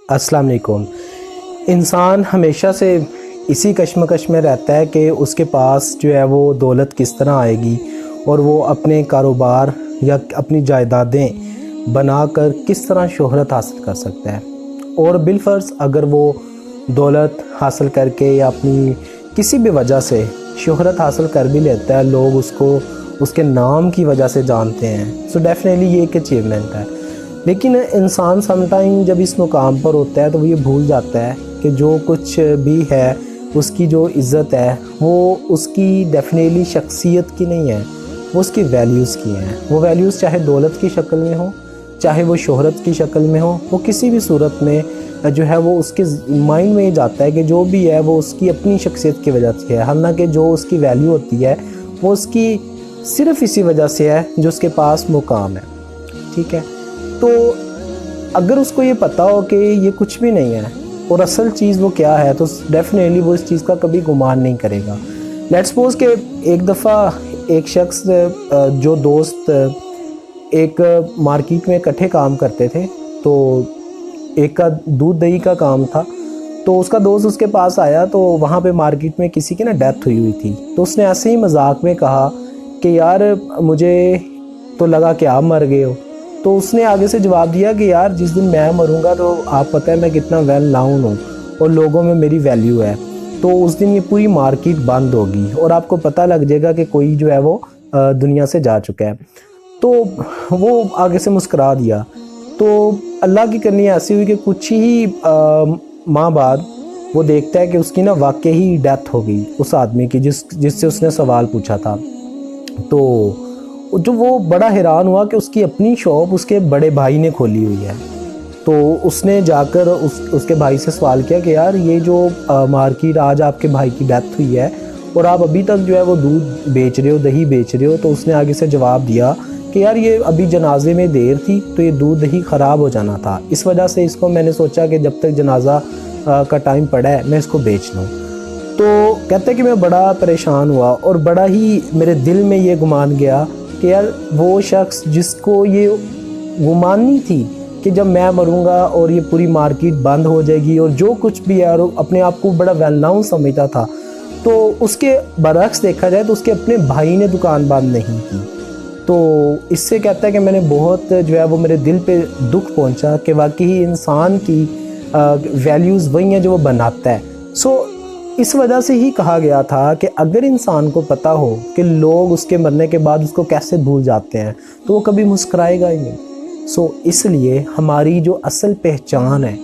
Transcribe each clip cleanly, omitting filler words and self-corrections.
السلام علیکم۔ انسان ہمیشہ سے اسی کشمکش میں رہتا ہے کہ اس کے پاس جو ہے وہ دولت کس طرح آئے گی اور وہ اپنے کاروبار یا اپنی جائیدادیں بنا کر کس طرح شہرت حاصل کر سکتا ہے، اور بالفرض اگر وہ دولت حاصل کر کے یا اپنی کسی بھی وجہ سے شہرت حاصل کر بھی لیتا ہے، لوگ اس کو اس کے نام کی وجہ سے جانتے ہیں، سو ڈیفینیٹلی یہ ایک اچیومنٹ ہے۔ لیکن انسان سم ٹائم جب اس مقام پر ہوتا ہے تو وہ یہ بھول جاتا ہے کہ جو کچھ بھی ہے اس کی جو عزت ہے وہ اس کی ڈیفینیٹلی شخصیت کی نہیں ہے، وہ اس کی ویلیوز کی ہیں۔ وہ ویلیوز چاہے دولت کی شکل میں ہوں، چاہے وہ شہرت کی شکل میں ہوں، وہ کسی بھی صورت میں جو ہے وہ اس کے مائنڈ میں یہ جاتا ہے کہ جو بھی ہے وہ اس کی اپنی شخصیت کی وجہ سے ہے، حالانکہ جو اس کی ویلیو ہوتی ہے وہ اس کی صرف اسی وجہ سے ہے جو اس کے پاس مقام ہے، ٹھیک ہے۔ تو اگر اس کو یہ پتہ ہو کہ یہ کچھ بھی نہیں ہے اور اصل چیز وہ کیا ہے تو ڈیفینیٹلی وہ اس چیز کا کبھی گمان نہیں کرے گا۔ لیٹ سپوز کہ ایک دفعہ ایک شخص جو دوست ایک مارکیٹ میں اکٹھے کام کرتے تھے، تو ایک کا دودھ دہی کا کام تھا، تو اس کا دوست اس کے پاس آیا تو وہاں پہ مارکیٹ میں کسی کی ڈیتھ ہوئی تھی، تو اس نے ایسے ہی مذاق میں کہا کہ یار مجھے تو لگا کہ آپ مر گئے ہو۔ تو اس نے آگے سے جواب دیا کہ یار جس دن میں مروں گا تو آپ پتہ ہے میں کتنا ویل ناؤن ہوں اور لوگوں میں میری ویلیو ہے، تو اس دن یہ پوری مارکیٹ بند ہوگی اور آپ کو پتہ لگ جائے گا کہ کوئی جو ہے وہ دنیا سے جا چکا ہے۔ تو وہ آگے سے مسکرا دیا۔ تو اللہ کی کرنی ایسی ہوئی کہ کچھ ہی ماہ بعد وہ دیکھتا ہے کہ اس کی واقعی ڈیتھ ہو گئی اس آدمی کی جس سے اس نے سوال پوچھا تھا۔ تو جو وہ بڑا حیران ہوا کہ اس کی اپنی شاپ اس کے بڑے بھائی نے کھولی ہوئی ہے۔ تو اس نے جا کر اس کے بھائی سے سوال کیا کہ یار یہ جو مارکیٹ آج آپ کے بھائی کی ڈیتھ ہوئی ہے اور آپ ابھی تک جو ہے وہ دودھ بیچ رہے ہو، دہی بیچ رہے ہو، تو اس نے آگے سے جواب دیا کہ یار یہ ابھی جنازے میں دیر تھی تو یہ دودھ دہی خراب ہو جانا تھا، اس وجہ سے اس کو میں نے سوچا کہ جب تک جنازہ کا ٹائم پڑا ہے میں اس کو بیچ لوں۔ تو کہتے ہیں کہ میں بڑا پریشان ہوا اور بڑا ہی میرے دل میں یہ گمان گیا کہ یار وہ شخص جس کو یہ گمانی تھی کہ جب میں مروں گا اور یہ پوری مارکیٹ بند ہو جائے گی اور جو کچھ بھی ہے، اور اپنے آپ کو بڑا ویل ناؤن سمجھتا تھا، تو اس کے برعکس دیکھا جائے تو اس کے اپنے بھائی نے دکان بند نہیں کی۔ تو اس سے کہتا ہے کہ میں نے بہت جو ہے وہ میرے دل پہ دکھ پہنچا کہ واقعی انسان کی ویلیوز وہی ہیں جو وہ بناتا ہے۔ سو اس وجہ سے ہی کہا گیا تھا کہ اگر انسان کو پتہ ہو کہ لوگ اس کے مرنے کے بعد اس کو کیسے بھول جاتے ہیں تو وہ کبھی مسکرائے گا ہی نہیں۔ سو اس لیے ہماری جو اصل پہچان ہے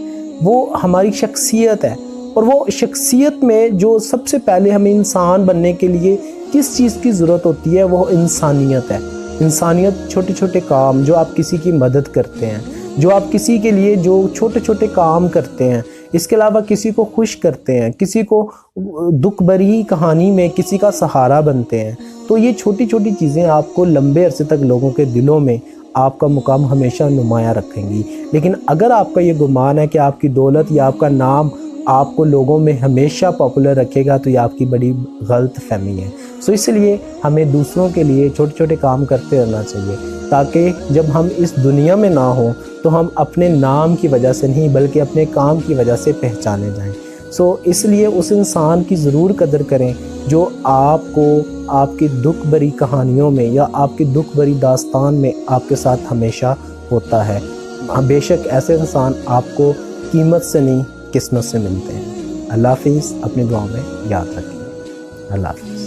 وہ ہماری شخصیت ہے، اور وہ شخصیت میں جو سب سے پہلے ہمیں انسان بننے کے لیے کس چیز کی ضرورت ہوتی ہے وہ انسانیت ہے۔ انسانیت، چھوٹے چھوٹے کام جو آپ کسی کی مدد کرتے ہیں، جو آپ کسی کے لیے جو چھوٹے چھوٹے کام کرتے ہیں، اس کے علاوہ کسی کو خوش کرتے ہیں، کسی کو دکھ بھری کہانی میں کسی کا سہارا بنتے ہیں، تو یہ چھوٹی چھوٹی چیزیں آپ کو لمبے عرصے تک لوگوں کے دلوں میں آپ کا مقام ہمیشہ نمایاں رکھیں گی۔ لیکن اگر آپ کا یہ گمان ہے کہ آپ کی دولت یا آپ کا نام آپ کو لوگوں میں ہمیشہ پاپولر رکھے گا تو یہ آپ کی بڑی غلط فہمی ہے۔ سو اس لیے ہمیں دوسروں کے لیے چھوٹے چھوٹے کام کرتے رہنا چاہیے، تاکہ جب ہم اس دنیا میں نہ ہوں تو ہم اپنے نام کی وجہ سے نہیں بلکہ اپنے کام کی وجہ سے پہچانے جائیں۔ سو اس لیے اس انسان کی ضرور قدر کریں جو آپ کو آپ کی دکھ بھری کہانیوں میں یا آپ کی دکھ بھری داستان میں آپ کے ساتھ ہمیشہ ہوتا ہے۔ بے شک ایسے انسان آپ کو قیمت سے نہیں قسمت سے ملتے ہیں۔ اللہ حافظ، اپنی دعاؤں میں یاد رکھیں۔ اللہ حافظ۔